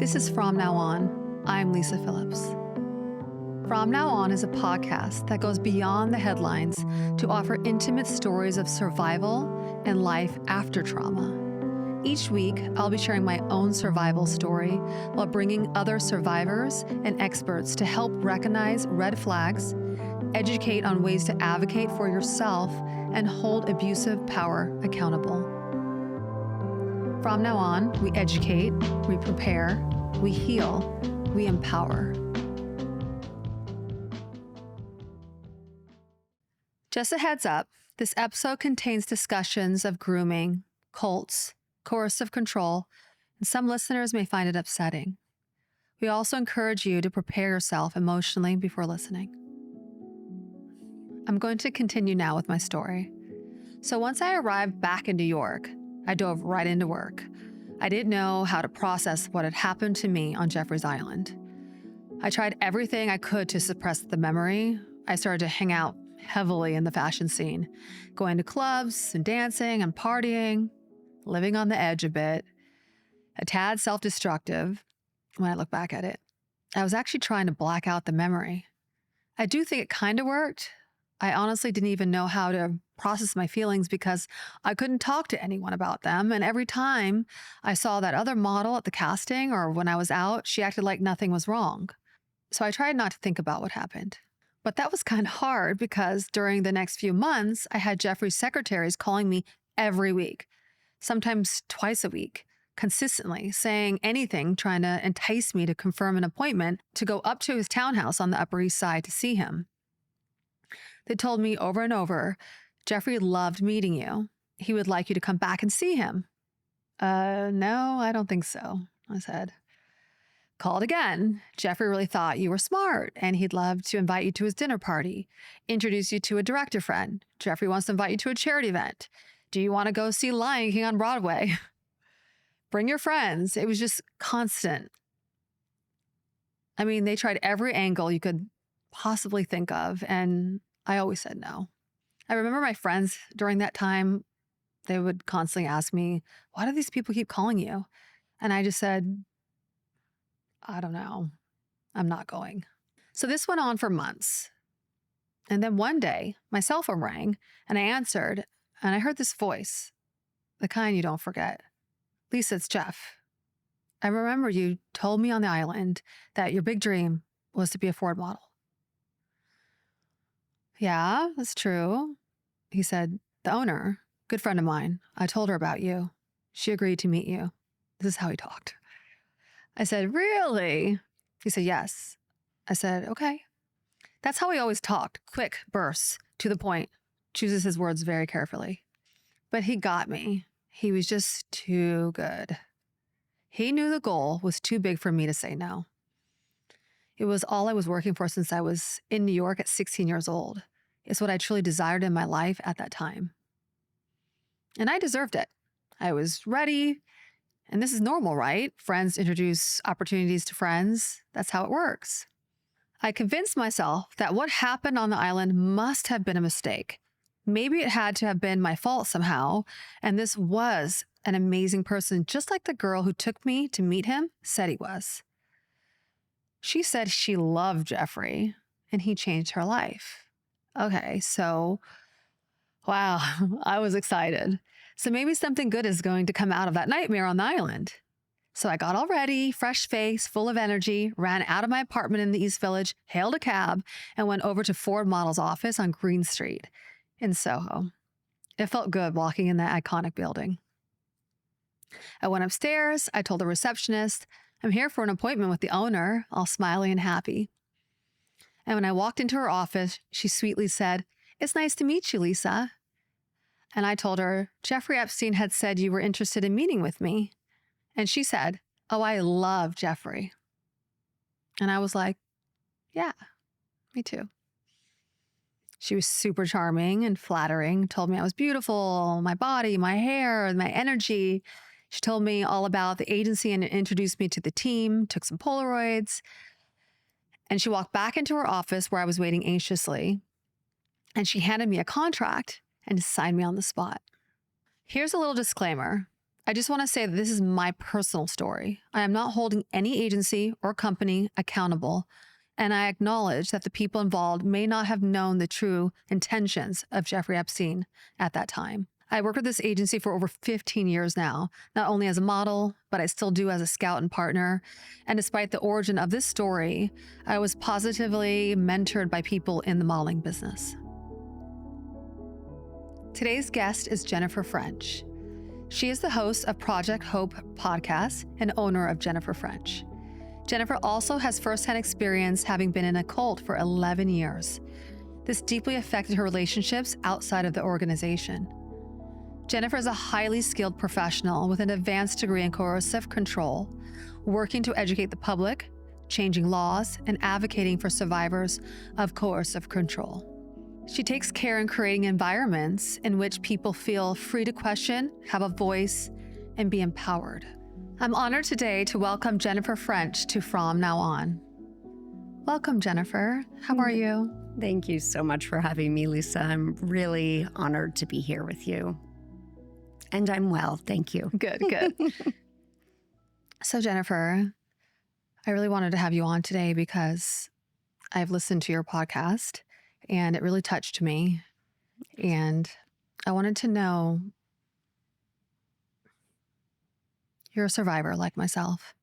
This is From Now On. I'm Lisa Phillips. From Now On is a podcast that goes beyond the headlines to offer intimate stories of survival and life after trauma. Each week, I'll be sharing my own survival story while bringing other survivors and experts to help recognize red flags, educate on ways to advocate for yourself, and hold abusive power accountable. From now on, we educate, we prepare, we heal, we empower. Just a heads up, this episode contains discussions of grooming, cults, coercive control, and some listeners may find it upsetting. We also encourage you to prepare yourself emotionally before listening. I'm going to continue now with my story. So once I arrived back in New York, I dove right into work. I didn't know how to process what had happened to me on Jeffrey's Island. I tried everything I could to suppress the memory. I started to hang out heavily in the fashion scene, going to clubs and dancing and partying, living on the edge a bit, a tad self-destructive when I look back at it. I was actually trying to black out the memory. I do think it kind of worked. I honestly didn't even know how to process my feelings because I couldn't talk to anyone about them. And every time I saw that other model at the casting or when I was out, she acted like nothing was wrong. So I tried not to think about what happened. But that was kind of hard because during the next few months, I had Jeffrey's secretaries calling me every week, sometimes twice a week, consistently saying anything, trying to entice me to confirm an appointment to go up to his townhouse on the Upper East Side to see him. They told me over and over, Jeffrey loved meeting you. He would like you to come back and see him. No, I don't think so, I said. Called again. Jeffrey really thought you were smart and he'd love to invite you to his dinner party, introduce you to a director friend. Jeffrey wants to invite you to a charity event. Do you want to go see Lion King on Broadway? Bring your friends. It was just constant. I mean, they tried every angle you could possibly think of, and I always said no. I remember my friends during that time, they would constantly ask me, why do these people keep calling you? And I just said, I don't know. I'm not going. So this went on for months. And then one day, my cell phone rang and I answered and I heard this voice, the kind you don't forget. Lisa, it's Jeff. I remember you told me on the island that your big dream was to be a Ford model. Yeah, that's true. He said, the owner, good friend of mine, I told her about you. She agreed to meet you. This is how he talked. I said, really? He said, yes. I said, okay. That's how he always talked, quick bursts, to the point, chooses his words very carefully. But he got me. He was just too good. He knew the goal was too big for me to say no. It was all I was working for since I was in New York at 16 years old. It's what I truly desired in my life at that time. And I deserved it. I was ready. And this is normal, right? Friends introduce opportunities to friends. That's how it works. I convinced myself that what happened on the island must have been a mistake. Maybe it had to have been my fault somehow. And this was an amazing person, just like the girl who took me to meet him said he was. She said she loved Jeffrey and he changed her life. Okay, so, wow, I was excited. So maybe something good is going to come out of that nightmare on the island. So I got all ready, fresh face, full of energy, ran out of my apartment in the East Village, hailed a cab, and went over to Ford Model's office on Green Street in Soho. It felt good walking in that iconic building. I went upstairs. I told the receptionist, I'm here for an appointment with the owner, all smiley and happy. And when I walked into her office, she sweetly said, it's nice to meet you, Lisa. And I told her, Jeffrey Epstein had said you were interested in meeting with me. And she said, oh, I love Jeffrey. And I was like, yeah, me too. She was super charming and flattering, told me I was beautiful, my body, my hair, my energy. She told me all about the agency and introduced me to the team, took some Polaroids. And she walked back into her office where I was waiting anxiously. And she handed me a contract and signed me on the spot. Here's a little disclaimer. I just want to say that this is my personal story. I am not holding any agency or company accountable, and I acknowledge that the people involved may not have known the true intentions of Jeffrey Epstein at that time. I worked with this agency for over 15 years now, not only as a model, but I still do as a scout and partner. And despite the origin of this story, I was positively mentored by people in the modeling business. Today's guest is Jennifer French. She is the host of Project Hope podcast and owner of Jennifer French. Jennifer also has firsthand experience having been in a cult for 11 years. This deeply affected her relationships outside of the organization. Jennifer is a highly skilled professional with an advanced degree in coercive control, working to educate the public, changing laws, and advocating for survivors of coercive control. She takes care in creating environments in which people feel free to question, have a voice, and be empowered. I'm honored today to welcome Jennifer French to From Now On. Welcome, Jennifer. How are you? Thank you so much for having me, Lisa. I'm really honored to be here with you. And I'm well, thank you. Good. So, Jennifer, I really wanted to have you on today because I've listened to your podcast and it really touched me. And I wanted to know, you're a survivor like myself.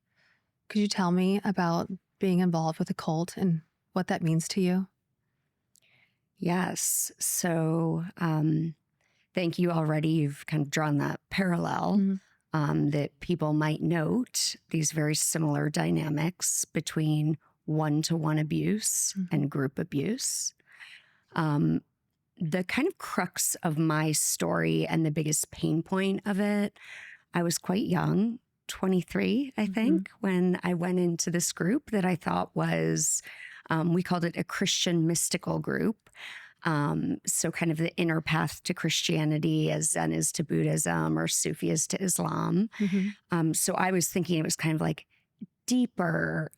Could you tell me about being involved with a cult and what that means to you? Yes. So thank you already. You've kind of drawn that parallel that people might note these very similar dynamics between one-to-one abuse and group abuse. The kind of crux of my story and the biggest pain point of it, I was quite young, 23, I think, when I went into this group that I thought was, we called it a Christian mystical group. So kind of the inner path to Christianity as Zen is to Buddhism or Sufi is to Islam. So I was thinking it was kind of like deeper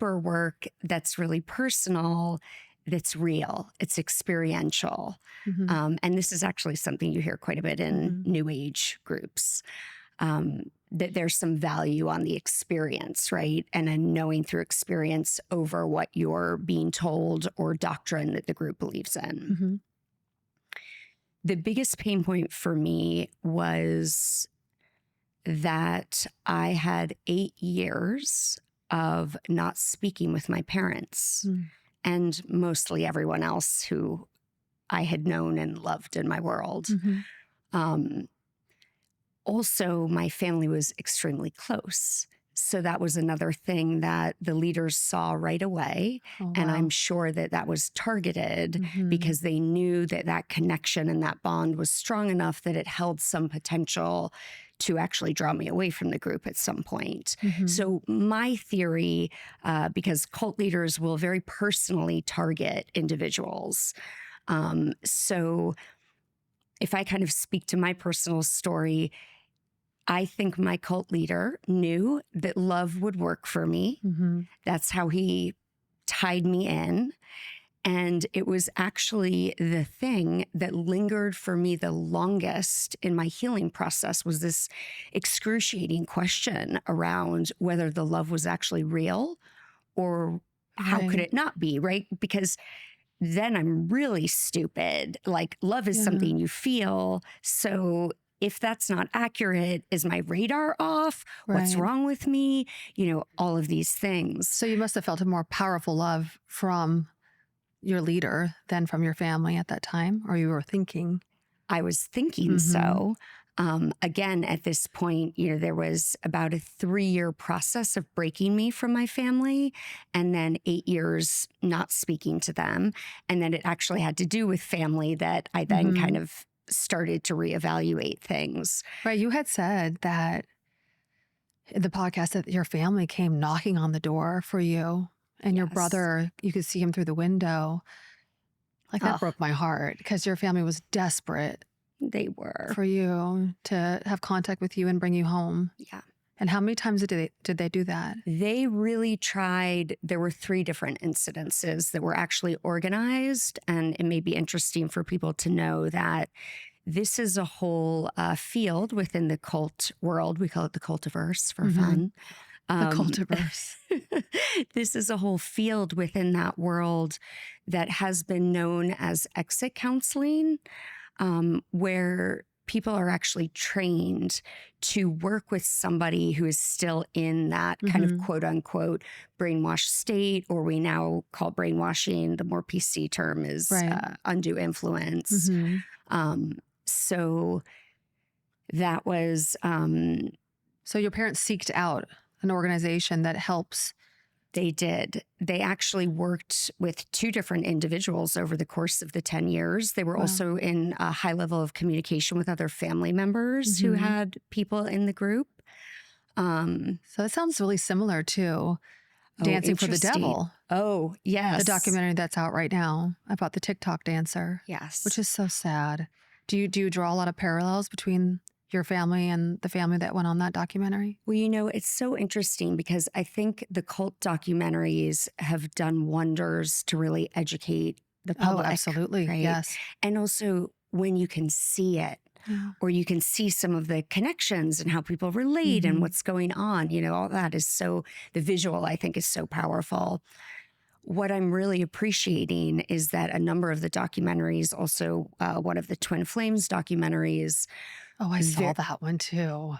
work that's really personal, that's real, it's experiential. And this is actually something you hear quite a bit in New Age groups. That there's some value on the experience, right? And then knowing through experience over what you're being told or doctrine that the group believes in. The biggest pain point for me was that I had 8 years of not speaking with my parents and mostly everyone else who I had known and loved in my world. Also, my family was extremely close. So that was another thing that the leaders saw right away. And I'm sure that that was targeted because they knew that that connection and that bond was strong enough that it held some potential to actually draw me away from the group at some point. So my theory, because cult leaders will very personally target individuals. So if I kind of speak to my personal story, I think my cult leader knew that love would work for me. That's how he tied me in. And it was actually the thing that lingered for me the longest in my healing process was this excruciating question around whether the love was actually real or how could it not be, right? Because then I'm really stupid. Like love is something you feel. So if that's not accurate, is my radar off? What's wrong with me? You know, all of these things. So you must have felt a more powerful love from your leader than from your family at that time, or you were thinking? I was thinking so. Again, at this point, you know, there was about a 3-year process of breaking me from my family and then 8 years not speaking to them. And then it actually had to do with family that I then kind of started to reevaluate things. Right. You had said that in the podcast that your family came knocking on the door for you and your brother, you could see him through the window. Like that broke my heart because your family was desperate. They were. For you to have contact with you and bring you home. Yeah. And how many times did they do that? They really tried. There were 3 different incidences that were actually organized. And it may be interesting for people to know that this is a whole field within the cult world. We call it the cultiverse for fun. The cultiverse. This is a whole field within that world that has been known as exit counseling, where people are actually trained to work with somebody who is still in that kind of quote unquote brainwashed state, or we now call brainwashing. The more PC term is undue influence. So that was. So your parents seeked out an organization that helps. They did. They actually worked with 2 different individuals over the course of the 10 years. They were also in a high level of communication with other family members who had people in the group. So it sounds really similar to Dancing for the Devil. Oh, yes. The documentary that's out right now about the TikTok dancer. Yes. Which is so sad. Do you draw a lot of parallels between your family and the family that went on that documentary? Well, it's so interesting because I think the cult documentaries have done wonders to really educate the public. Oh, absolutely. Right? Yes. And also when you can see it, or you can see some of the connections and how people relate and what's going on, all that is the visual, I think, is so powerful. What I'm really appreciating is that a number of the documentaries, also one of the Twin Flames documentaries. Oh, I saw that one too.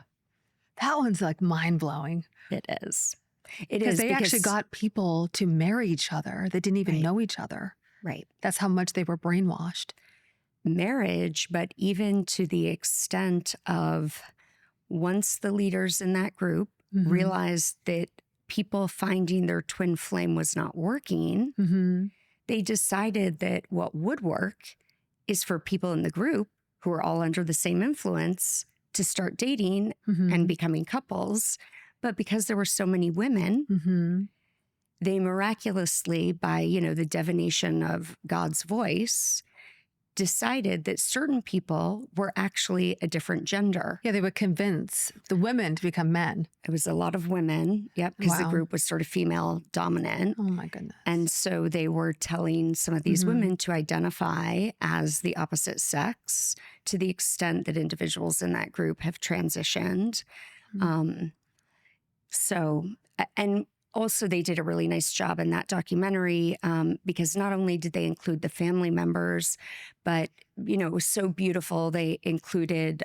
That one's like mind-blowing. It is. Because they actually got people to marry each other that didn't even know each other. Right. That's how much they were brainwashed. Marriage, but even to the extent of once the leaders in that group realized that people finding their twin flame was not working, they decided that what would work is for people in the group who are all under the same influence to start dating and becoming couples. But because there were so many women, they miraculously, by, the divination of God's voice, decided that certain people were actually a different gender. Yeah, they would convince the women to become men. It was a lot of women, because the group was sort of female dominant. Oh my goodness. And so they were telling some of these women to identify as the opposite sex to the extent that individuals in that group have transitioned. And also they did a really nice job in that documentary because not only did they include the family members, but, it was so beautiful. They included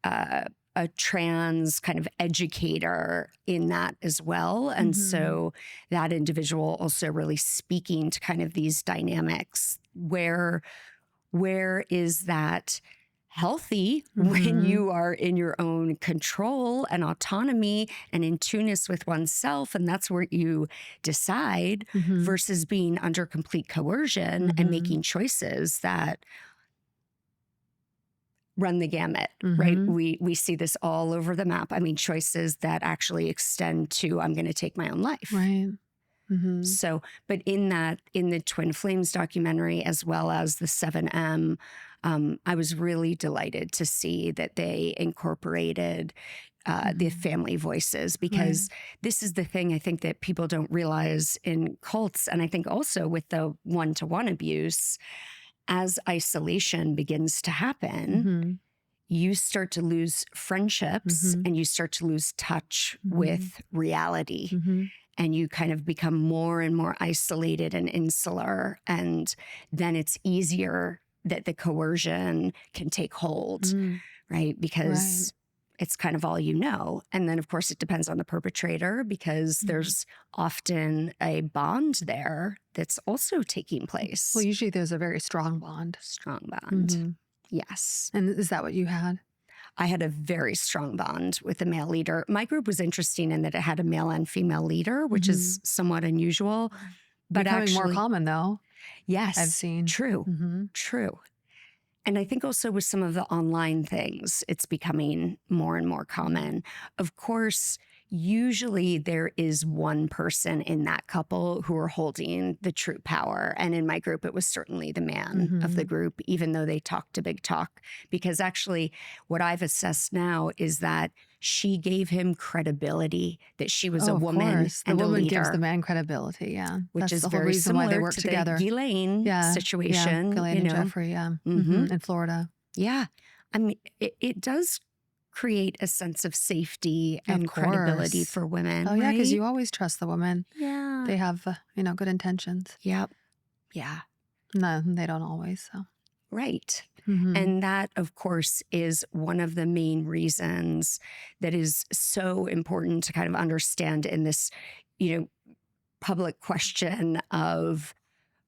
a trans kind of educator in that as well. And so that individual also really speaking to kind of these dynamics. Where is that healthy when you are in your own control and autonomy and in tuneness with oneself, and that's where you decide, versus being under complete coercion and making choices that run the gamut, right? We see this all over the map. I mean, choices that actually extend to, I'm going to take my own life. Right. So, but in the Twin Flames documentary, as well as the 7M, I was really delighted to see that they incorporated the family voices, because this is the thing I think that people don't realize in cults. And I think also with the one-to-one abuse, as isolation begins to happen, you start to lose friendships and you start to lose touch with reality. And you kind of become more and more isolated and insular. And then it's easier that the coercion can take hold, right? Because it's kind of all you know. And then, of course, it depends on the perpetrator, because there's often a bond there that's also taking place. Well, usually there's a very strong bond. Strong bond. Yes. And is that what you had? I had a very strong bond with a male leader. My group was interesting in that it had a male and female leader, which is somewhat unusual. But Becoming actually more common, though. Yes. I've seen. True. True. And I think also with some of the online things, it's becoming more and more common. Of course, usually there is one person in that couple who are holding the true power. And in my group, it was certainly the man of the group, even though they talked a big talk. Because actually, what I've assessed now is that she gave him credibility, that she was a woman and the a woman leader. gives the man credibility, Which That's is the whole very reason why similar they work to together. the Ghislaine situation. Ghislaine and Jeffrey, in Florida. Yeah. I mean, it does create a sense of safety Of and credibility course. for women, Oh, yeah, because right? you always trust the woman. Yeah. They have, good intentions. Yep. Yeah. No, they don't always, so. Right. Mm-hmm. And that, of course, is one of the main reasons that is so important to kind of understand in this, public question of,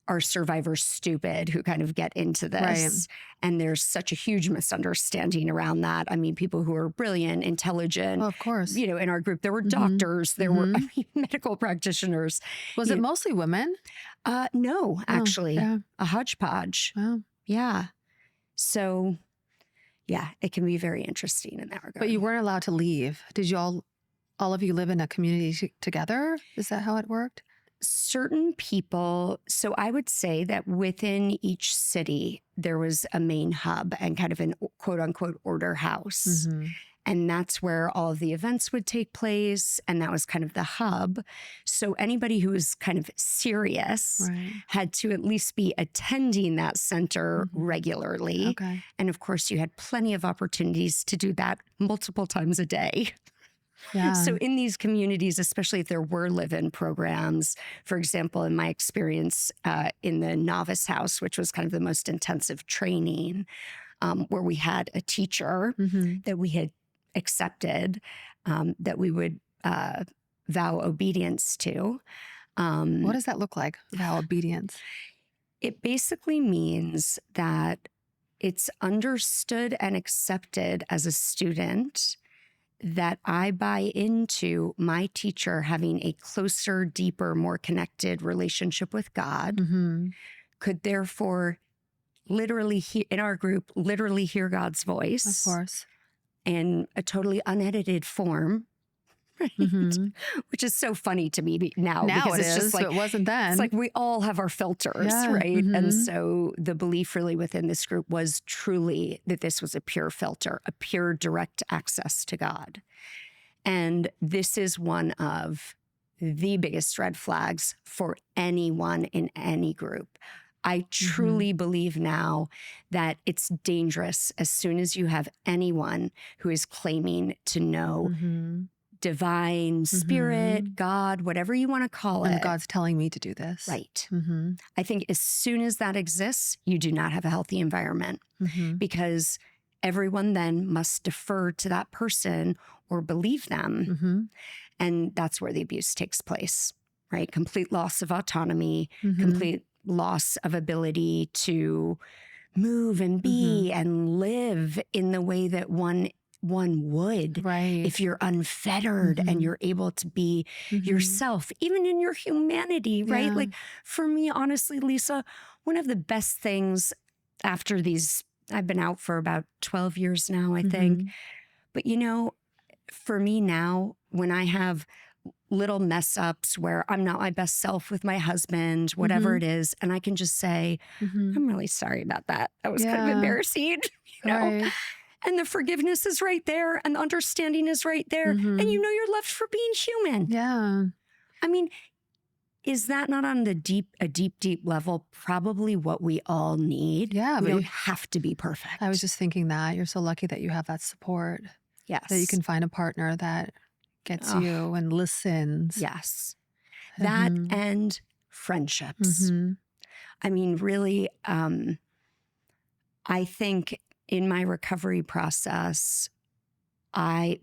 are survivors stupid, who kind of get into Right. this. And there's such a huge misunderstanding around that. I mean, people who are brilliant, intelligent, Oh, of course. in our group, there were Mhm. doctors, there were medical practitioners. Was it mostly women? No, Oh, actually, yeah. a hodgepodge. Wow. Yeah. So, yeah, it can be very interesting in that regard. But you weren't allowed to leave. Did you all of you live in a community together? Is that how it worked? Certain people, so I would say that within each city, there was a main hub and kind of an quote unquote order house. Mm-hmm. And that's where all of the events would take place. And that was kind of the hub. So anybody who was kind of serious had to at least be attending that center regularly. Okay. And of course, you had plenty of opportunities to do that multiple times a day. Yeah. So in these communities, especially if there were live-in programs, for example, in my experience in the novice house, which was kind of the most intensive training, where we had a teacher that we had accepted, that we would vow obedience to. What does that look like, vow obedience? It basically means that it's understood and accepted as a student that I buy into my teacher having a closer, deeper, more connected relationship with God, could therefore literally, in our group, literally hear God's voice. Of course. In a totally unedited form. Right? Which is so funny to me now because it's just like, so it wasn't then. It's like we all have our filters, right? And so the belief really within this group was truly that this was a pure filter, a pure direct access to God. And this is one of the biggest red flags for anyone in any group. I truly believe now that it's dangerous as soon as you have anyone who is claiming to know divine spirit, God, whatever you want to call it. God's telling me to do this. Right. I think as soon as that exists, you do not have a healthy environment because everyone then must defer to that person or believe them. And that's where the abuse takes place, right? Complete loss of autonomy, complete loss of ability to move and be and live in the way that one would if you're unfettered and you're able to be yourself, even in your humanity, right? Yeah. Like for me, honestly, Lisa, one of the best things after these, I've been out for about 12 years now, I think. But for me now, when I have little mess ups where I'm not my best self with my husband, whatever it is, and I can just say, I'm really sorry about that. That was kind of embarrassing, Right. And the forgiveness is right there and the understanding is right there. And you're left for being human. Yeah. I mean, is that not on a deep level probably what we all need? Yeah. We But don't have to be perfect. I was just thinking that you're so lucky that you have that support. Yes. That you can find a partner that gets you and listens. Yes. That and friendships. I mean, really, I think in my recovery process,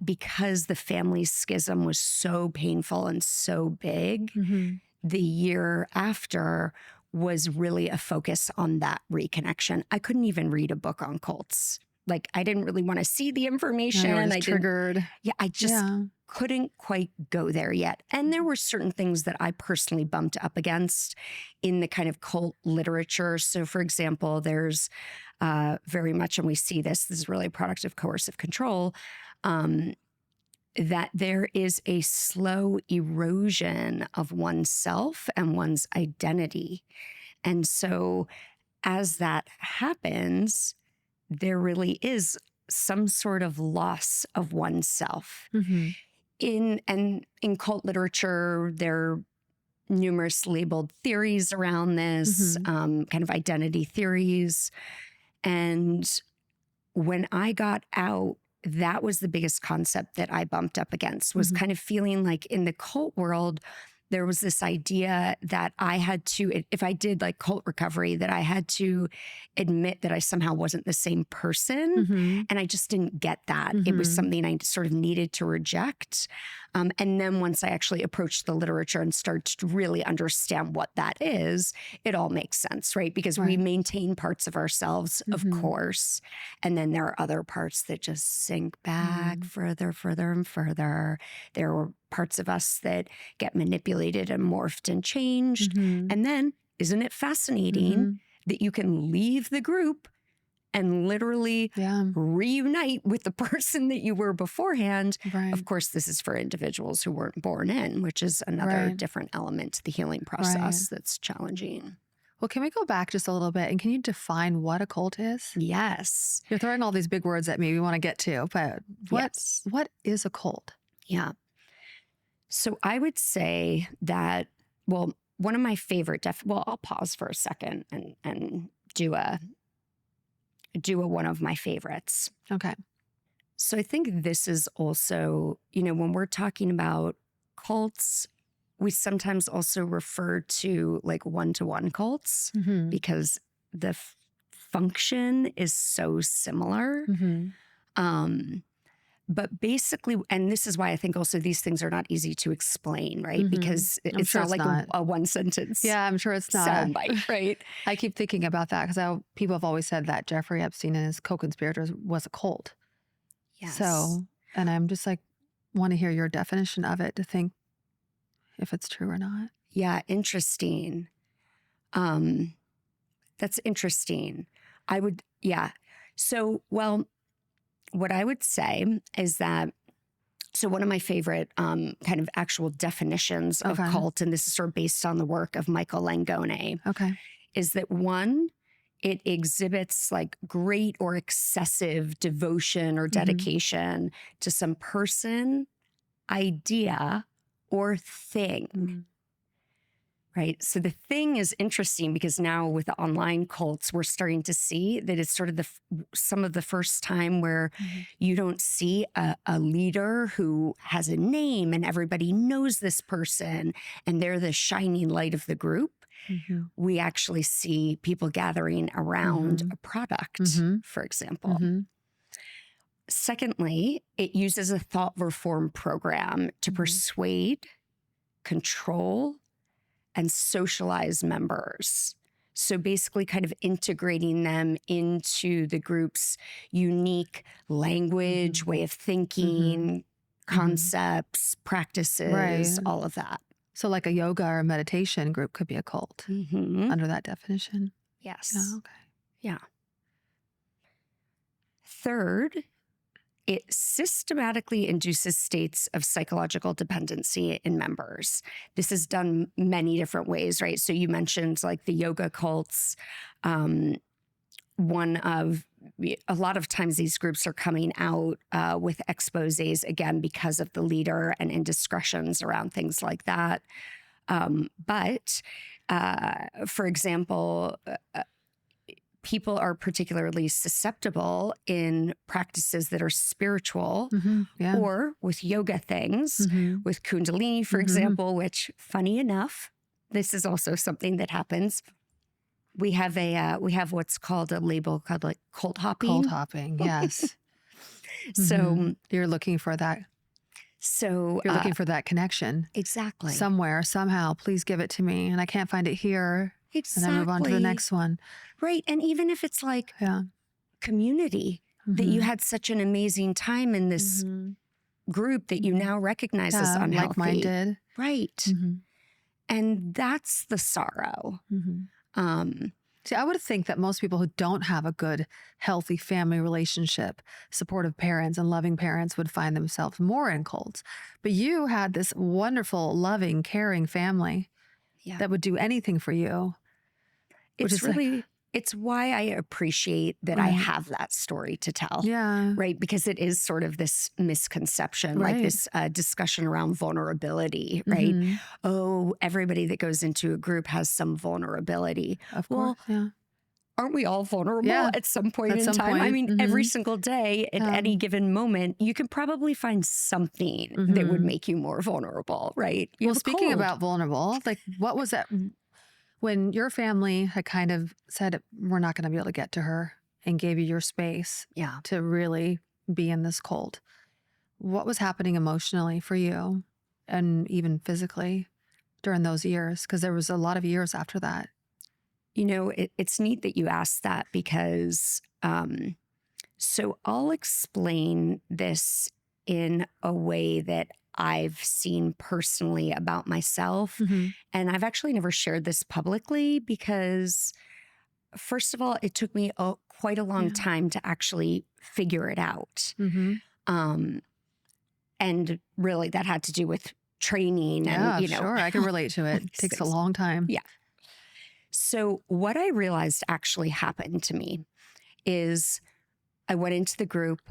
because the family schism was so painful and so big, the year after was really a focus on that reconnection. I couldn't even read a book on cults. Like, I didn't really want to see the information. I triggered. I just couldn't quite go there yet. And there were certain things that I personally bumped up against in the kind of cult literature. So, for example, there's very much, and we see this is really a product of coercive control, that there is a slow erosion of oneself and one's identity. And so as that happens, there really is some sort of loss of oneself. In cult literature, there are numerous labeled theories around this, kind of identity theories. And when I got out, that was the biggest concept that I bumped up against, was kind of feeling like in the cult world, there was this idea that I had to, if I did like cult recovery, that I had to admit that I somehow wasn't the same person. And I just didn't get that. It was something I sort of needed to reject. And then once I actually approached the literature and started to really understand what that is, it all makes sense, right? Because we maintain parts of ourselves, of course. And then there are other parts that just sink back further, further, and further. There were parts of us that get manipulated and morphed and changed. And then, isn't it fascinating that you can leave the group and literally reunite with the person that you were beforehand? Of course, this is for individuals who weren't born in, which is another different element to the healing process that's challenging. Well, can we go back just a little bit and can you define what a cult is? Yes. You're throwing all these big words at me we want to get to, but what is a cult? Yeah. So I would say that, well, one of my favorite, I'll pause for a second and do a one of my favorites. Okay. So I think this is also, when we're talking about cults, we sometimes also refer to like one-to-one cults because the function is so similar. But basically, and this is why I think also these things are not easy to explain, right? Because it's not like a one sentence. Yeah, I'm sure it's not. Soundbite, right? I keep thinking about that because people have always said that Jeffrey Epstein and his co-conspirators was a cult. Yes. So, and I'm just like, want to hear your definition of it to think if it's true or not. Yeah, interesting. That's interesting. So, well, what I would say is that, so one of my favorite kind of actual definitions of cult, and this is sort of based on the work of Michael Langone, is that one, it exhibits like great or excessive devotion or dedication to some person, idea, or thing. Right. So the thing is interesting because now with the online cults, we're starting to see that it's sort of some of the first time where you don't see a leader who has a name and everybody knows this person and they're the shining light of the group. We actually see people gathering around a product, for example. Secondly, it uses a thought reform program to persuade, control, and socialize members. So basically kind of integrating them into the group's unique language, way of thinking, concepts, practices, all of that. So like a yoga or meditation group could be a cult under that definition. Yes. Oh, okay. Yeah. Third, it systematically induces states of psychological dependency in members. This is done many different ways, right? So you mentioned like the yoga cults. A lot of times these groups are coming out with exposés, again, because of the leader and indiscretions around things like that. But for example, people are particularly susceptible in practices that are spiritual or with yoga things, with Kundalini, for example, which, funny enough, this is also something that happens. We have what's called a label called like cult hopping. Cult hopping, yes. So you're looking for that. So you're looking for that connection. Exactly. Somewhere, somehow, please give it to me. And I can't find it here. Exactly. And I move on to the next one. Right. And even if it's like community, that you had such an amazing time in this group that you now recognize as unhealthy. Like-minded. Right. And that's the sorrow. See, I would think that most people who don't have a good, healthy family relationship, supportive parents and loving parents would find themselves more in cults. But you had this wonderful, loving, caring family that would do anything for you. It's really, it's why I appreciate that I have that story to tell. Yeah. Right. Because it is sort of this misconception, like this discussion around vulnerability, right? Oh, everybody that goes into a group has some vulnerability. Of course. Well, aren't we all vulnerable at some point in time? I mean, every single day at any given moment, you can probably find something that would make you more vulnerable, right? Well, speaking about vulnerable, like what was that when your family had kind of said, we're not going to be able to get to her and gave you your space to really be in this cult? What was happening emotionally for you and even physically during those years? Because there was a lot of years after that. You know, it's neat that you asked that because, so I'll explain this in a way that I've seen personally about myself. And I've actually never shared this publicly because, first of all, it took me quite a long time to actually figure it out. And really that had to do with training and, you know. Sure. I can relate to it. It takes a long time. Yeah. So what I realized actually happened to me is I went into the group.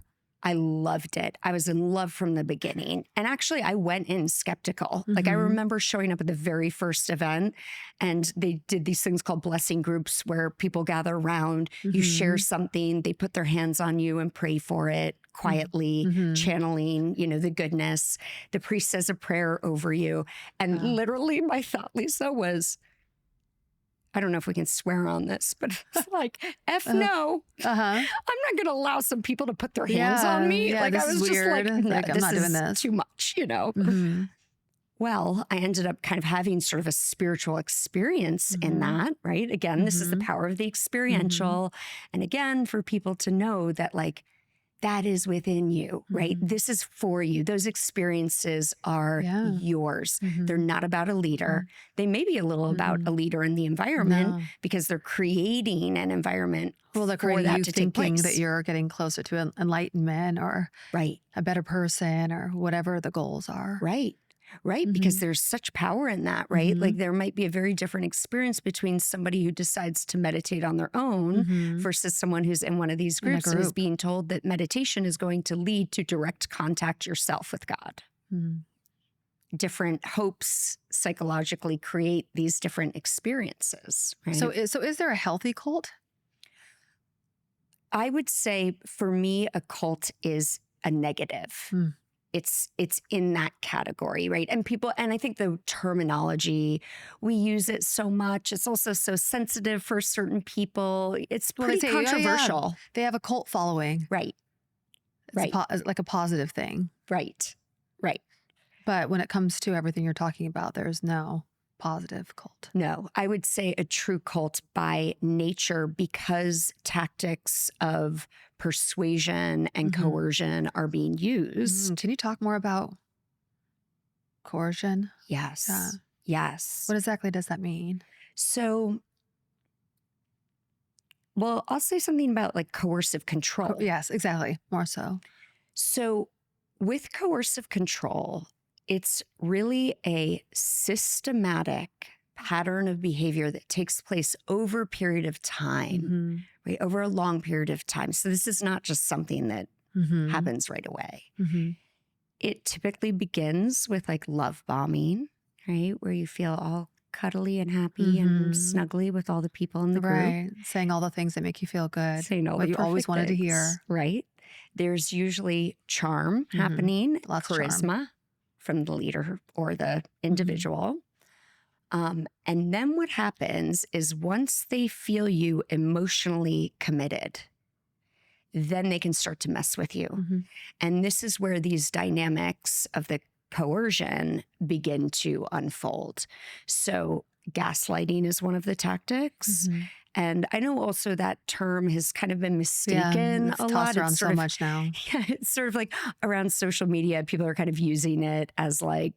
I loved it. I was in love from the beginning. And actually, I went in skeptical. Like I remember showing up at the very first event and they did these things called blessing groups where people gather around, you share something, they put their hands on you and pray for it quietly, channeling, you know, the goodness. The priest says a prayer over you. And literally my thought, Lisa, was, I don't know if we can swear on this, but it's like, no. I'm not going to allow some people to put their hands on me. Yeah, like this I was is just weird. like, no, I'm not doing this. Too much, you know. Well, I ended up kind of having sort of a spiritual experience in that, right? Again, this is the power of the experiential. And again, for people to know that like, that is within you, right? This is for you. Those experiences are yours. They're not about a leader. They may be a little about a leader in the environment because they're creating an environment they're for creating that you to take thinking place. that you're getting closer to enlightenment or a better person or whatever the goals are. Right. Because there's such power in that, right? Like there might be a very different experience between somebody who decides to meditate on their own versus someone who's in one of these groups and is being told that meditation is going to lead to direct contact yourself with God. Different hopes psychologically create these different experiences. Right? So is there a healthy cult? I would say for me, a cult is a negative. It's in that category, right? And I think the terminology, we use it so much. It's also so sensitive for certain people. It's pretty controversial. They have a cult following. Right. It's like a positive thing. Right. But when it comes to everything you're talking about, there's no positive cult. No, I would say a true cult by nature because tactics of persuasion and coercion are being used. Can you talk more about coercion? Yes. What exactly does that mean? So, well, I'll say something about like coercive control. Yes, exactly. More so. So with coercive control, it's really a systematic pattern of behavior that takes place over a period of time, right? Over a long period of time. So this is not just something that happens right away. It typically begins with like love bombing, right? Where you feel all cuddly and happy and snuggly with all the people in the group. Right. Saying all the things that make you feel good. Saying all what the you always perfect wanted to things, hear. Right. There's usually charm happening, Lots of charisma charm. from the leader or the individual. And then what happens is once they feel you emotionally committed, then they can start to mess with you. And this is where these dynamics of the coercion begin to unfold. So gaslighting is one of the tactics. And I know also that term has kind of been mistaken it's a lot. tossed around It's so much now. Yeah, it's sort of like around social media, people are kind of using it as like,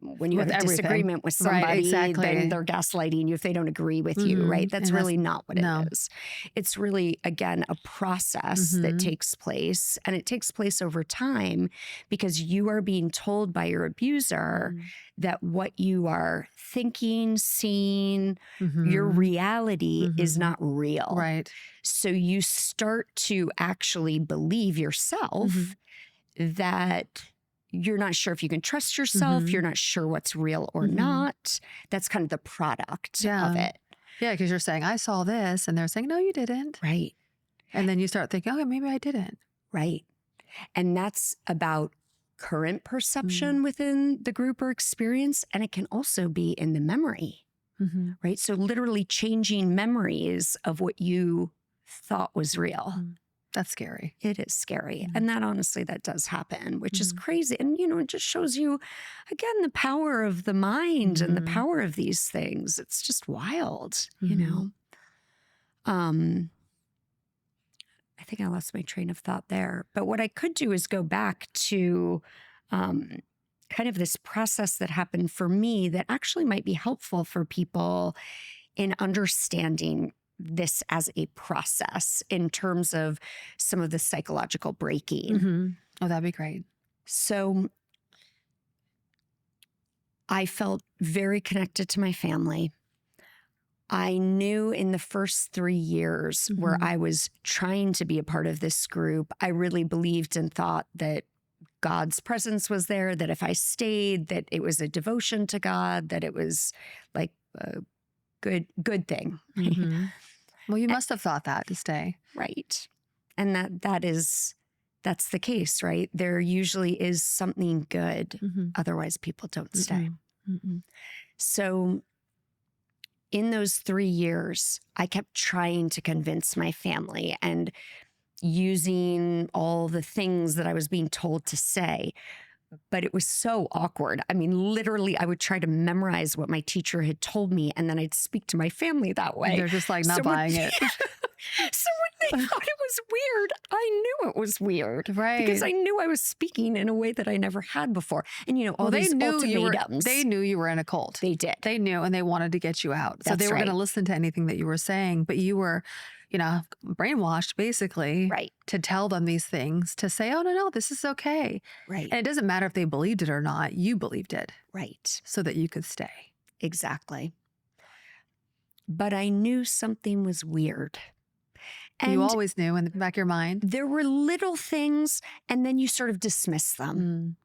when you have a disagreement with somebody, then they're gaslighting you if they don't agree with you, right? That's really not what it is. It's really, again, a process that takes place, and it takes place over time because you are being told by your abuser that what you are thinking, seeing, your reality is not real. Right. So you start to actually believe yourself that you're not sure if you can trust yourself. You're not sure what's real or not. That's kind of the product of it. Yeah, because you're saying, I saw this. And they're saying, no, you didn't. Right. And then you start thinking, oh, maybe I didn't. Right. And that's about current perception within the group or experience. And it can also be in the memory, right? So literally changing memories of what you thought was real. That's scary. It is scary. And that honestly, that does happen, which is crazy. And, it just shows you, again, the power of the mind and the power of these things. It's just wild, I think I lost my train of thought there. But what I could do is go back to kind of this process that happened for me that actually might be helpful for people in understanding this as a process in terms of some of the psychological breaking. Oh, that'd be great. So I felt very connected to my family. I knew in the first 3 years where I was trying to be a part of this group, I really believed and thought that God's presence was there, that if I stayed, that it was a devotion to God, that it was like a good thing. Well, you must have thought that to stay. Right. And that's the case, right? There usually is something good. Otherwise, people don't stay. So in those 3 years, I kept trying to convince my family and using all the things that I was being told to say. But it was so awkward. I mean, literally, I would try to memorize what my teacher had told me, and then I'd speak to my family that way. They're just like not buying it. So when they thought it was weird, I knew it was weird. Right. Because I knew I was speaking in a way that I never had before. And, all these ultimatums. They knew you were in a cult. They did. They knew, and they wanted to get you out. So they were going to listen to anything that you were saying, but you were, brainwashed basically to tell them these things, to say, oh, no, this is okay. Right. And it doesn't matter if they believed it or not. You believed it. Right. So that you could stay. Exactly. But I knew something was weird. And you always knew in the back of your mind. There were little things, and then you sort of dismiss them.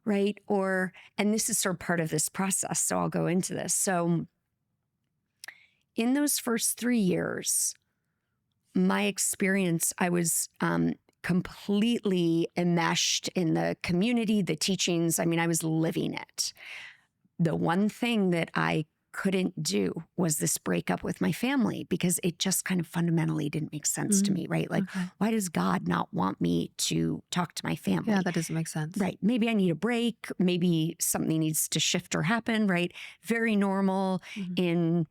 Right? And this is sort of part of this process. So I'll go into this. So in those first 3 years, my experience, I was completely enmeshed in the community, the teachings. I mean, I was living it. The one thing that I couldn't do was this breakup with my family because it just kind of fundamentally didn't make sense to me, right? Like, why does God not want me to talk to my family? Yeah, that doesn't make sense. Right. Maybe I need a break. Maybe something needs to shift or happen, right? Very normal in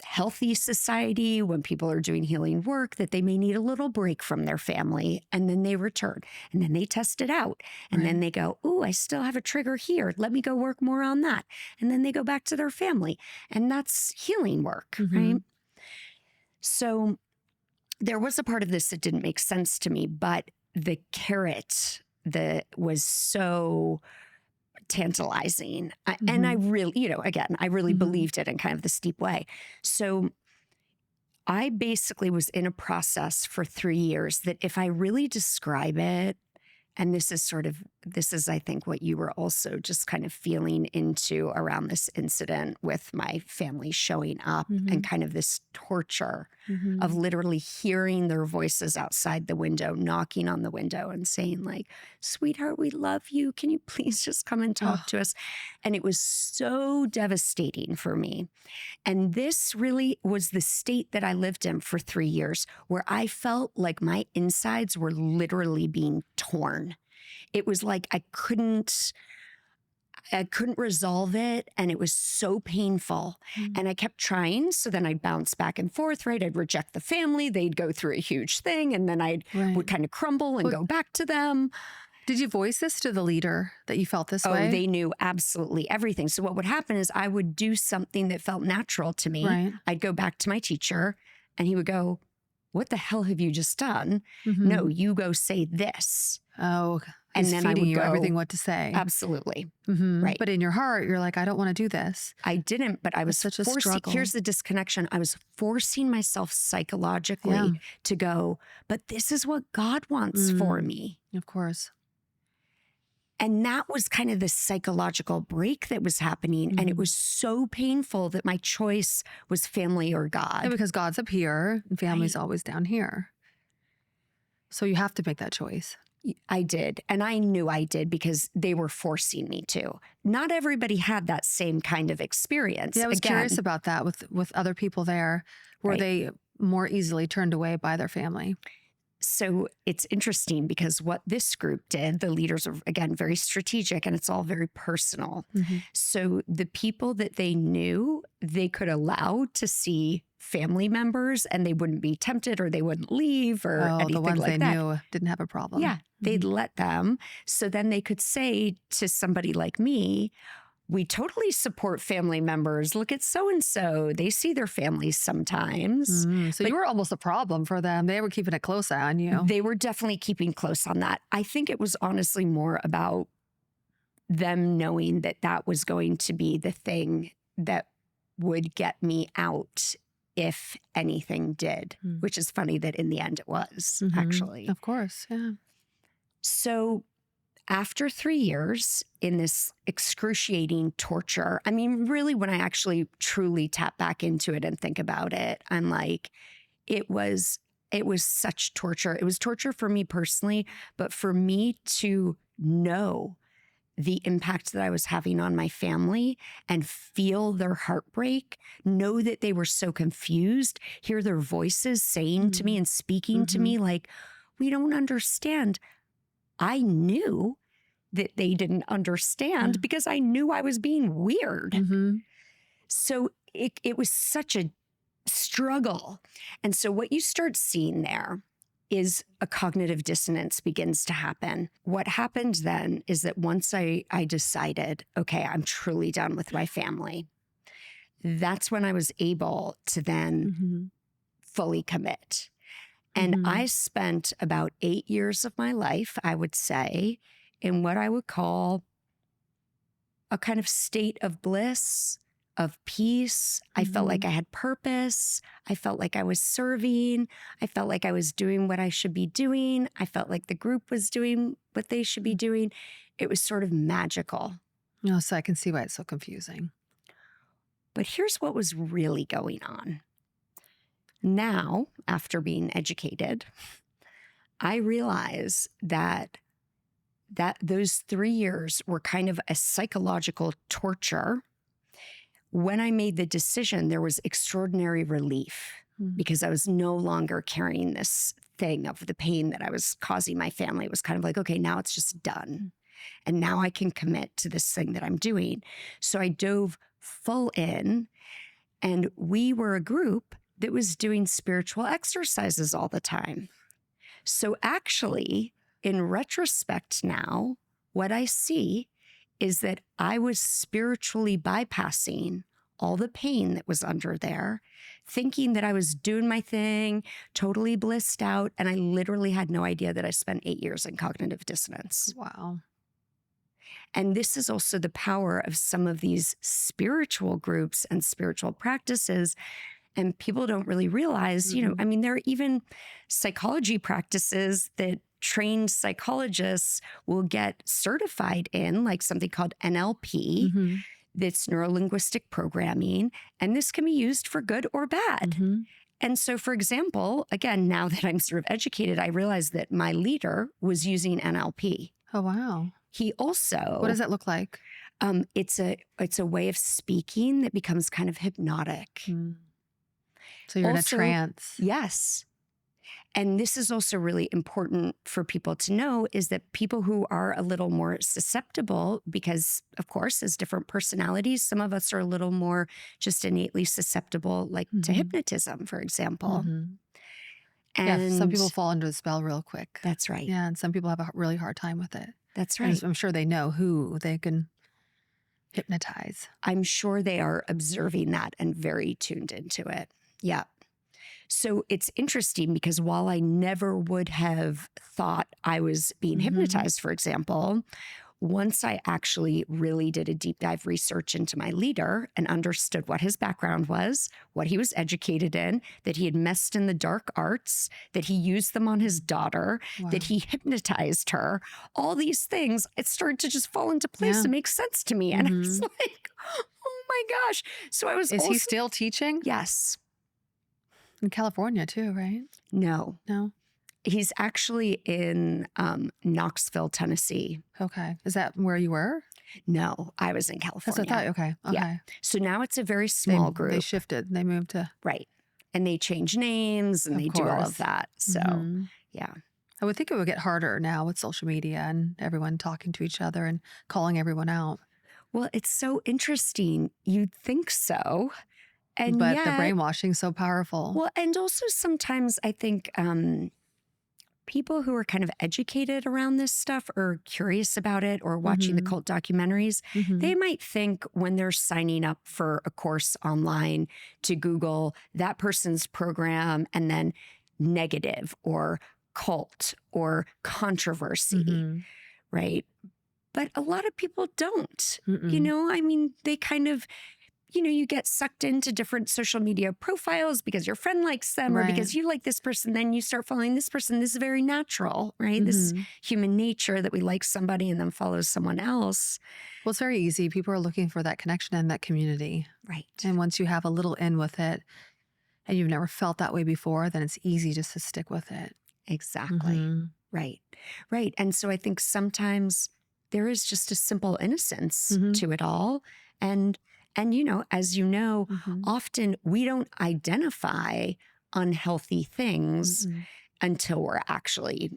healthy society when people are doing healing work that they may need a little break from their family, and then they return and then they test it out and then they go, ooh, I still have a trigger here. Let me go work more on that. And then they go back to their family, and that's healing work, right? So there was a part of this that didn't make sense to me, but the carrot that was so tantalizing. And I really, again, I really believed it in kind of the steep way. So I basically was in a process for 3 years that if I really describe it, and this is, I think, what you were also just kind of feeling into around this incident with my family showing up and kind of this torture of literally hearing their voices outside the window, knocking on the window and saying like, sweetheart, we love you. Can you please just come and talk to us? And it was so devastating for me. And this really was the state that I lived in for 3 years, where I felt like my insides were literally being torn. It was like I couldn't resolve it, and it was so painful. And I kept trying. So then I'd bounce back and forth, right? I'd reject the family. They'd go through a huge thing, and then I would kind of crumble and go back to them. Did you voice this to the leader that you felt this way? Oh, they knew absolutely everything. So what would happen is I would do something that felt natural to me. Right. I'd go back to my teacher, and he would go, what the hell have you just done? No, you go say this. Oh, and he's then I feeding would you go, everything what to say. Absolutely. Right. But in your heart, you're like, I don't want to do this. I didn't, but I was such a forcing. struggle. Here's the disconnection. I was forcing myself psychologically to go, but this is what God wants for me. Of course. And that was kind of the psychological break that was happening. And it was so painful that my choice was family or God. Yeah, because God's up here and family's always down here. So you have to make that choice. I did. And I knew I did because they were forcing me to. Not everybody had that same kind of experience. Yeah, I was curious about that with other people there. Were they more easily turned away by their family? So it's interesting because what this group did, the leaders are, again, very strategic and it's all very personal. So the people that they knew, they could allow to see family members and they wouldn't be tempted or they wouldn't leave or anything like that. The ones they knew didn't have a problem. Yeah, they'd let them. So then they could say to somebody like me, we totally support family members. Look at so-and-so. They see their families sometimes. So you were almost a problem for them. They were keeping a close eye on you. They were definitely keeping close on that. I think it was honestly more about them knowing that that was going to be the thing that would get me out if anything did, which is funny that in the end it was, actually. Of course, yeah. So after 3 years in this excruciating torture, I mean, really, when I actually truly tap back into it and think about it, I'm like, it was such torture. It was torture for me personally, but for me to know the impact that I was having on my family and feel their heartbreak, know that they were so confused, hear their voices saying to me and speaking to me like, we don't understand. I knew that they didn't understand because I knew I was being weird. So it was such a struggle. And so what you start seeing there is a cognitive dissonance begins to happen. What happened then is that once I decided, okay, I'm truly done with my family, that's when I was able to then fully commit. And I spent about 8 years of my life, I would say, in what I would call a kind of state of bliss, of peace. I felt like I had purpose. I felt like I was serving. I felt like I was doing what I should be doing. I felt like the group was doing what they should be doing. It was sort of magical. Oh, so I can see why it's so confusing. But here's what was really going on. Now, after being educated, I realize that those 3 years were kind of a psychological torture. When I made the decision, there was extraordinary relief because I was no longer carrying this thing of the pain that I was causing my family. It was kind of like, okay, now it's just done. And now I can commit to this thing that I'm doing. So I dove full in, and we were a group that was doing spiritual exercises all the time. So actually, in retrospect now, what I see is that I was spiritually bypassing all the pain that was under there, thinking that I was doing my thing, totally blissed out. And I literally had no idea that I spent 8 years in cognitive dissonance. Wow. And this is also the power of some of these spiritual groups and spiritual practices. And people don't really realize, I mean, there are even psychology practices that trained psychologists will get certified in, like something called NLP, that's neuro-linguistic programming. And this can be used for good or bad. And so, for example, again, now that I'm sort of educated, I realized that my leader was using NLP. Oh, wow. He also... What does that look like? It's a way of speaking that becomes kind of hypnotic. So you're also, in a trance. Yes. And this is also really important for people to know, is that people who are a little more susceptible, because of course, as different personalities, some of us are a little more just innately susceptible, like to hypnotism, for example. And some people fall under the spell real quick. That's right. Yeah, and some people have a really hard time with it. That's right. And I'm sure they know who they can hypnotize. I'm sure they are observing that and very tuned into it. Yeah. So it's interesting because while I never would have thought I was being hypnotized, for example, once I actually really did a deep dive research into my leader and understood what his background was, what he was educated in, that he had messed in the dark arts, that he used them on his daughter, that he hypnotized her, all these things, it started to just fall into place and make sense to me. And I was like, oh my gosh. So I was Is he still teaching? Yes. In California too, right? No. He's actually in Knoxville, Tennessee. Okay. Is that where you were? No, I was in California. That's what I thought. Okay. Yeah. So now it's a very small group. They shifted. They moved to. Right. And they change names and they do all of that. So, yeah. I would think it would get harder now with social media and everyone talking to each other and calling everyone out. Well, it's so interesting. You'd think so. But the brainwashing's so powerful. Well, and also sometimes I think people who are kind of educated around this stuff or curious about it or watching the cult documentaries, they might think when they're signing up for a course online to Google that person's program and then negative or cult or controversy, right? But a lot of people don't, you know, I mean, they kind of, you know, you get sucked into different social media profiles because your friend likes them or because you like this person. Then you start following this person. This is very natural, right? This human nature that we like somebody and then follow someone else. Well, it's very easy. People are looking for that connection in that community. Right. And once you have a little in with it and you've never felt that way before, then it's easy just to stick with it. Exactly. Right. Right. And so I think sometimes there is just a simple innocence to it all. And, you know, as you know, often we don't identify unhealthy things until we're actually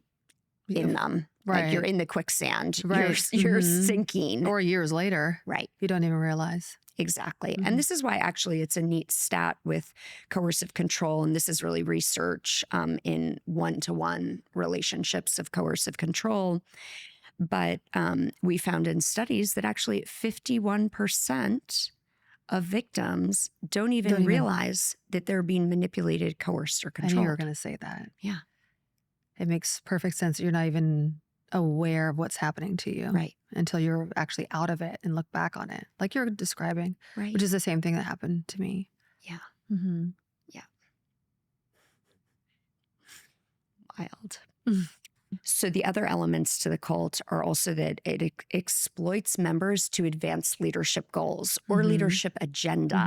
in them. Right. Like you're in the quicksand. Right. You're sinking. Or years later. Right. You don't even realize. Exactly. And this is why actually it's a neat stat with coercive control. And this is really research in one-to-one relationships of coercive control. But we found in studies that actually 51% of victims don't even realize that they're being manipulated, coerced, or controlled. I knew you were going to say that. Yeah. It makes perfect sense that you're not even aware of what's happening to you. Right. Until you're actually out of it and look back on it. Like you're describing. Right. Which is the same thing that happened to me. Yeah. Yeah. Wild. So the other elements to the cult are also that it exploits members to advance leadership goals or leadership agenda,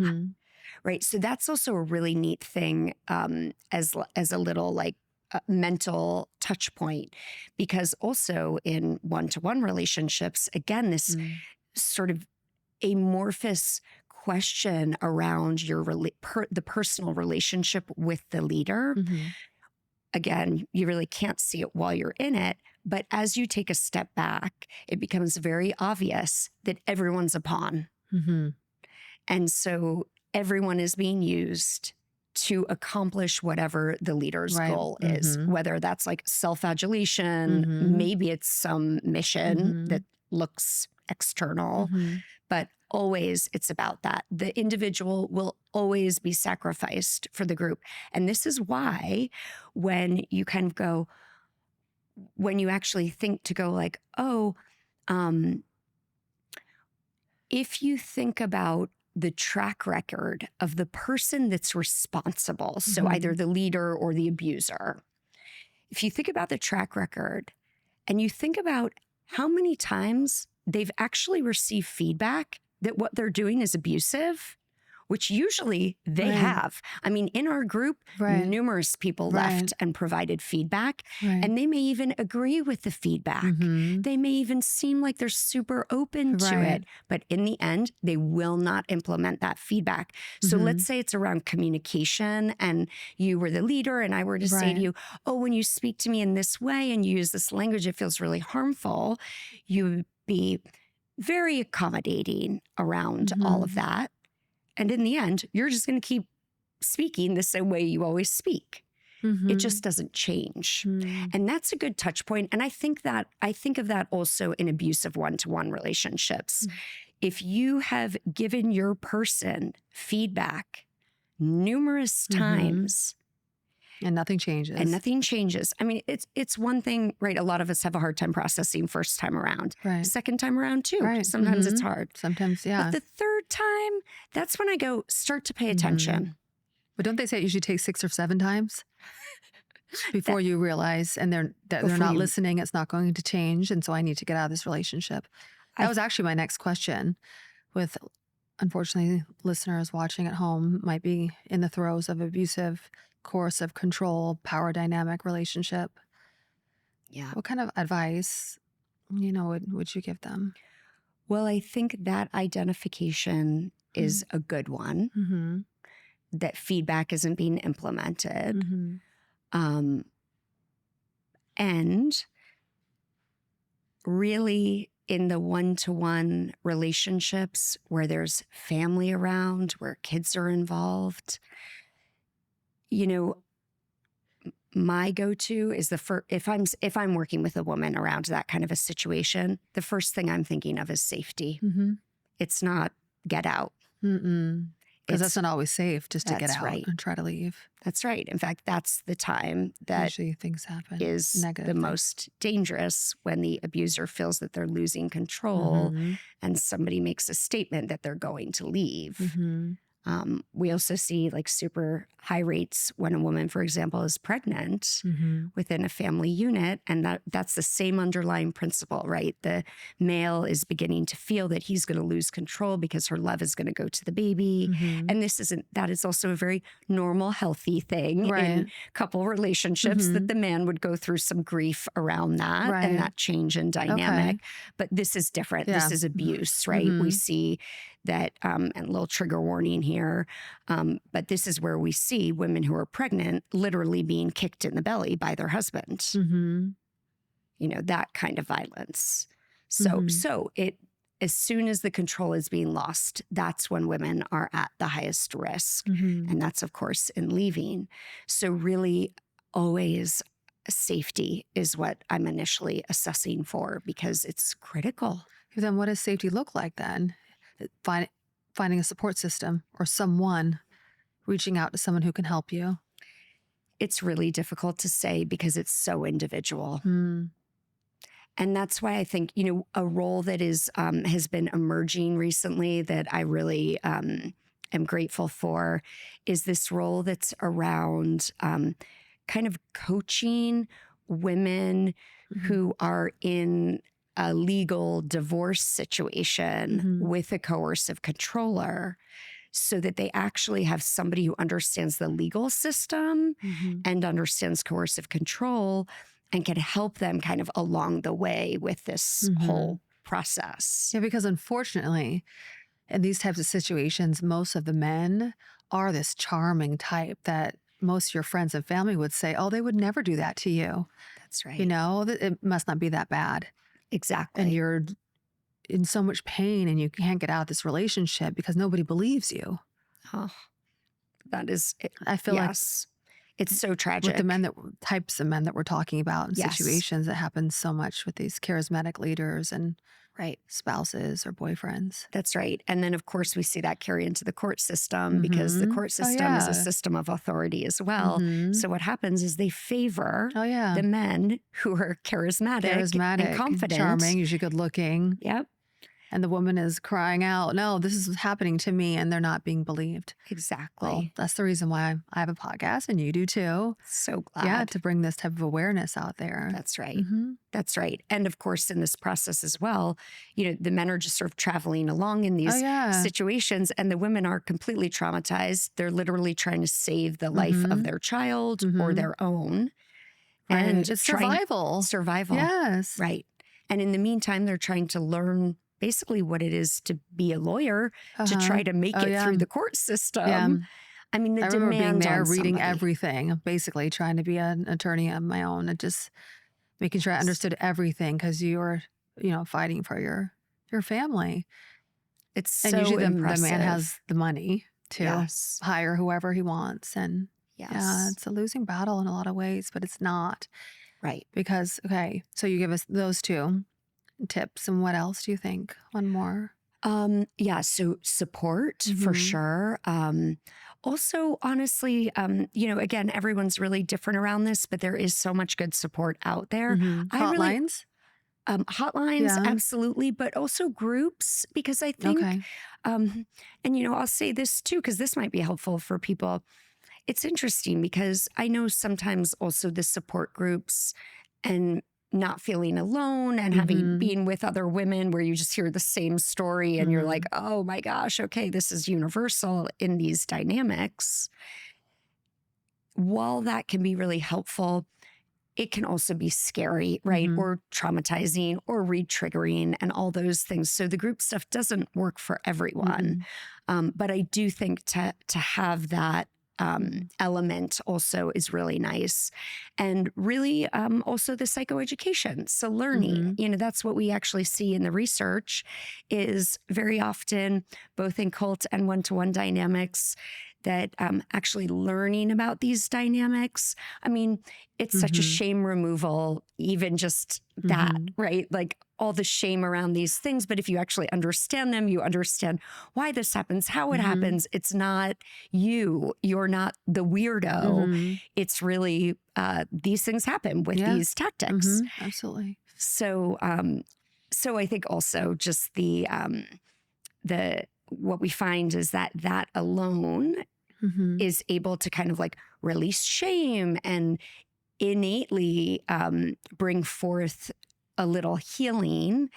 right? So that's also a really neat thing as a little like mental touch point, because also in one-to-one relationships, again, this sort of amorphous question around your the personal relationship with the leader. Again, you really can't see it while you're in it. But as you take a step back, it becomes very obvious that everyone's a pawn. And so everyone is being used to accomplish whatever the leader's goal is, whether that's like self-adulation, maybe it's some mission that looks external, but always it's about that. The individual will always be sacrificed for the group. And this is why when you kind of go, when you actually think to go like, oh, if you think about the track record of the person that's responsible, so either the leader or the abuser, if you think about the track record and you think about how many times they've actually received feedback that what they're doing is abusive, which usually they have. I mean, in our group, numerous people left and provided feedback, and they may even agree with the feedback. They may even seem like they're super open to it, but in the end, they will not implement that feedback. So let's say it's around communication and you were the leader and I were to say to you, oh, when you speak to me in this way and you use this language, it feels really harmful. You would be very accommodating around all of that. And in the end, you're just going to keep speaking the same way you always speak. It just doesn't change. And that's a good touch point. And I think of that also in abusive one-to-one relationships. If you have given your person feedback numerous times And nothing changes. And nothing changes. I mean, it's one thing, right? A lot of us have a hard time processing first time around. Right. Second time around too. Right. Sometimes it's hard. Sometimes, yeah. But the third time, that's when I go, start to pay attention. But don't they say it usually takes 6 or 7 times before you realize and they're not listening, it's not going to change, and so I need to get out of this relationship. That was actually my next question. With, unfortunately, listeners watching at home might be in the throes of abusive, coercive control, power dynamic relationship. Yeah. What kind of advice, would you give them? Well, I think that identification is a good one. Mm-hmm. That feedback isn't being implemented. Mm-hmm. And really in the one-to-one relationships where there's family around, where kids are involved, my go-to is if I'm working with a woman around that kind of a situation, the first thing I'm thinking of is safety. Mm-hmm. It's not get out. Because that's not always safe just to get out and try to leave. That's right. In fact, that's the time that usually things happen. Is the most dangerous, when the abuser feels that they're losing control and somebody makes a statement that they're going to leave. We also see like super high rates when a woman, for example, is pregnant within a family unit. And that's the same underlying principle, right? The male is beginning to feel that he's going to lose control because her love is going to go to the baby. And that is also a very normal, healthy thing in couple relationships, that the man would go through some grief around that and that change in dynamic. But this is different. This is abuse, right? We see that, and a little trigger warning here, but this is where we see women who are pregnant literally being kicked in the belly by their husband. That kind of violence. So it, as soon as the control is being lost, that's when women are at the highest risk. And that's, of course, in leaving. So really always safety is what I'm initially assessing for, because it's critical. Then what does safety look like then? Finding a support system or someone, reaching out to someone who can help you. It's really difficult to say because it's so individual. And that's why I think, a role that has been emerging recently that I really am grateful for is this role that's around kind of coaching women who are in a legal divorce situation with a coercive controller, so that they actually have somebody who understands the legal system and understands coercive control and can help them kind of along the way with this whole process. Yeah, because unfortunately, in these types of situations, most of the men are this charming type that most of your friends and family would say, oh, they would never do that to you. That's right. It must not be that bad. Exactly. And you're in so much pain and you can't get out of this relationship because nobody believes you. Oh, that is, I feel like it's so tragic. With the types of men that we're talking about in situations that happen so much with these charismatic leaders and spouses or boyfriends. That's right. And then, of course, we see that carry into the court system because the court system is a system of authority as well. So what happens is they favor the men who are charismatic and confident. Charming, usually good looking. Yep. And the woman is crying out, no, this is happening to me, and they're not being believed. Exactly. Well, that's the reason why I have a podcast, and you do too. So glad. Yeah, to bring this type of awareness out there. That's right. That's right. And of course, in this process as well, the men are just sort of traveling along in these situations, and the women are completely traumatized. They're literally trying to save the life of their child or their own. Right. And it's survival. Survival. Yes. Right. And in the meantime, they're trying to learn basically what it is to be a lawyer, to try to make it through the court system. Yeah. I mean, the demand remember being there, reading somebody. Everything, basically trying to be an attorney of my own and just making sure I understood everything because you were, fighting for your family. It's and so usually impressive. The man has the money to hire whoever he wants. And yeah, it's a losing battle in a lot of ways, but it's not. Right. Because, so you give us those two tips. And what else do you think? One more? Yeah, so support for sure. Also, honestly, again, everyone's really different around this, but there is so much good support out there. I really Hotlines? hotlines, Yeah. absolutely, but also groups, because I think, Okay. I'll say this too, because this might be helpful for people. It's interesting because I know sometimes also the support groups and not feeling alone and being with other women where you just hear the same story and you're like, oh my gosh, okay, this is universal in these dynamics. While that can be really helpful, it can also be scary, right? Or traumatizing or re-triggering and all those things. So the group stuff doesn't work for everyone. But I do think to have that element also is really nice. And really also the psychoeducation. So learning, that's what we actually see in the research is very often both in cult and one-to-one dynamics that actually learning about these dynamics. I mean, it's such a shame removal, even just that, right? Like all the shame around these things. But if you actually understand them, you understand why this happens, how it happens. It's not you're not the weirdo. It's really these things happen with these tactics. Absolutely. So, so I think also just the what we find is that alone is able to kind of like release shame and innately bring forth a little healing.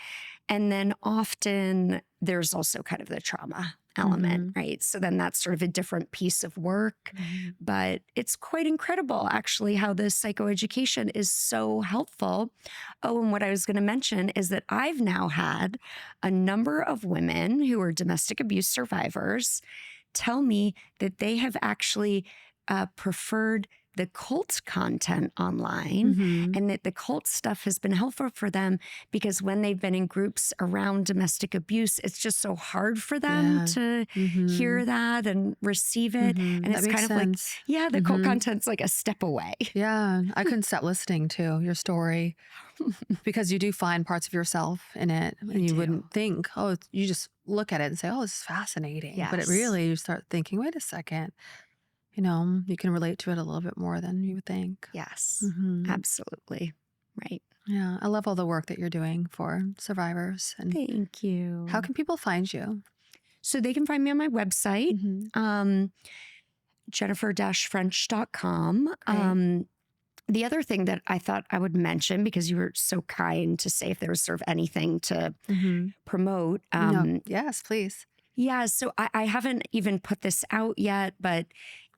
And then often there's also kind of the trauma element, right? So then that's sort of a different piece of work. But it's quite incredible, actually, how this psychoeducation is so helpful. Oh, and what I was going to mention is that I've now had a number of women who are domestic abuse survivors tell me that they have actually preferred the cult content online and that the cult stuff has been helpful for them because when they've been in groups around domestic abuse, it's just so hard for them to hear that and receive it. And That it's makes kind sense. of like, the cult content's like a step away. Yeah, I couldn't stop listening to your story because you do find parts of yourself in it and you wouldn't think, oh, you just look at it and say, oh, this is fascinating. But it really, you start thinking, wait a second. You can relate to it a little bit more than you would think. Yes, absolutely. Right. Yeah. I love all the work that you're doing for survivors. And thank you. How can people find you? So they can find me on my website, jennifer-french.com. The other thing that I thought I would mention, because you were so kind to say if there was sort of anything to promote. Yes, please. Yeah, so I haven't even put this out yet, but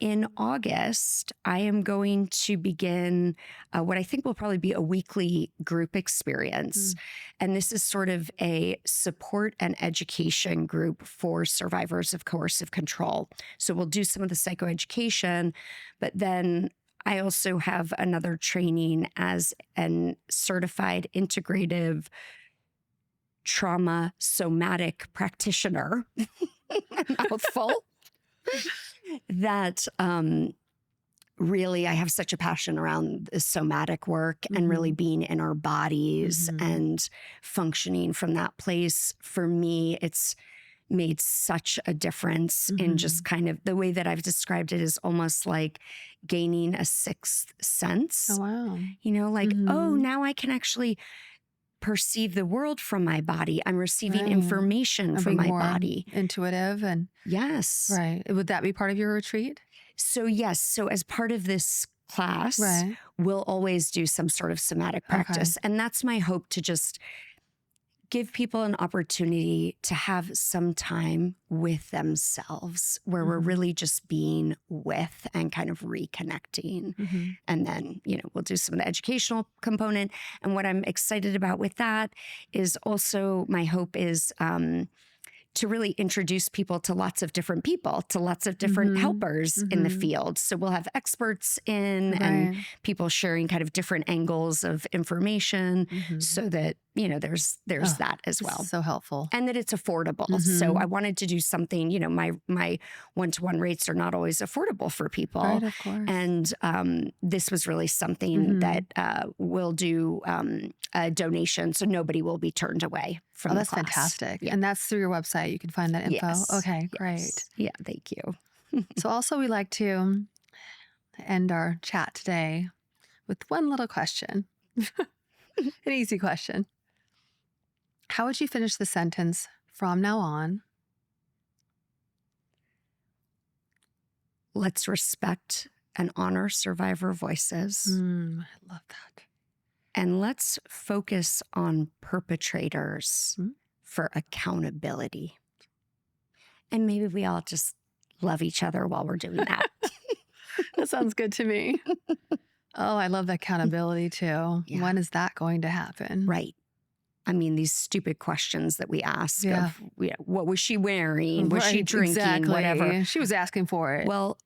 in August, I am going to begin what I think will probably be a weekly group experience. And this is sort of a support and education group for survivors of coercive control. So we'll do some of the psychoeducation, but then I also have another training as an certified integrative trauma somatic practitioner, mouthful, that really I have such a passion around the somatic work and really being in our bodies and functioning from that place. For me, it's made such a difference in just kind of the way that I've described it is almost like gaining a sixth sense. Oh, wow. Oh, now I can actually perceive the world from my body. I'm receiving information from my body. Intuitive and yes. Right. Would that be part of your retreat? So yes. So as part of this class, we'll always do some sort of somatic practice. And that's my hope, to just give people an opportunity to have some time with themselves where we're really just being with and kind of reconnecting. And then, we'll do some of the educational component. And what I'm excited about with that is also my hope is to really introduce people to lots of different people, to lots of different helpers in the field. So we'll have experts in and people sharing kind of different angles of information so that, there's that as well. So helpful. And that it's affordable. So I wanted to do something, my one-to-one rates are not always affordable for people. Right, of course. And this was really something that we'll do a donation so nobody will be turned away. from Oh, the that's class. fantastic. Yeah. And that's through your website. You can find that info. Yes. Okay, Yes. great. Yeah, thank you. So also we like to end our chat today with one little question. An easy question. How would you finish the sentence, from now on? Let's respect and honor survivor voices. I love that. And let's focus on perpetrators for accountability. And maybe we all just love each other while we're doing that. That sounds good to me. Oh, I love the accountability too. Yeah. When is that going to happen? Right. I mean, these stupid questions that we ask Yeah. of what was she wearing? Was she Right, drinking? exactly. Whatever. She was asking for it. Well,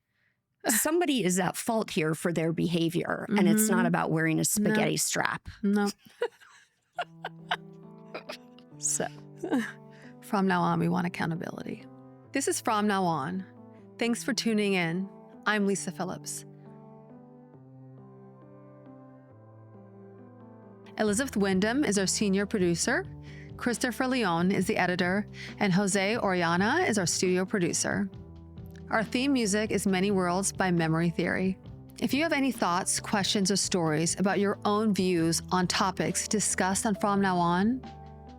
somebody is at fault here for their behavior. And it's not about wearing a spaghetti strap. No. So, from now on, we want accountability. This is From Now On. Thanks for tuning in. I'm Lisa Phillips. Elizabeth Wyndham is our senior producer. Christopher Leon is the editor, and Jose Oriana is our studio producer. Our theme music is Many Worlds by Memory Theory. If you have any thoughts, questions, or stories about your own views on topics discussed on From Now On,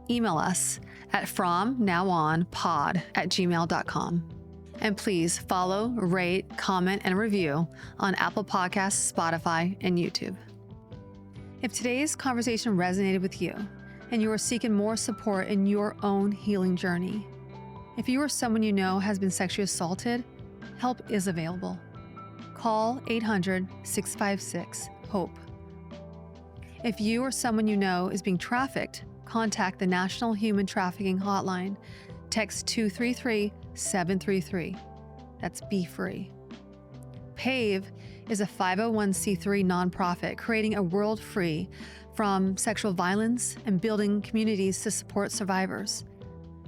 email us at fromnowonpod@gmail.com. And please follow, rate, comment, and review on Apple Podcasts, Spotify, and YouTube. If today's conversation resonated with you and you are seeking more support in your own healing journey, if you or someone you know has been sexually assaulted, help is available. Call 800-656-HOPE. If you or someone you know is being trafficked, contact the National Human Trafficking Hotline. Text 233-733. That's Be Free. PAVE is a 501c3 nonprofit creating a world free from sexual violence and building communities to support survivors.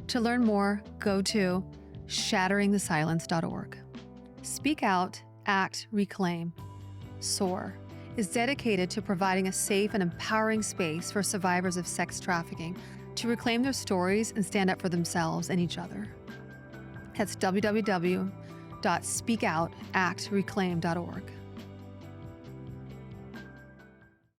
To learn more, go to shatteringthesilence.org. Speak Out, Act, Reclaim, SOAR, is dedicated to providing a safe and empowering space for survivors of sex trafficking to reclaim their stories and stand up for themselves and each other. That's www.speakoutactreclaim.org.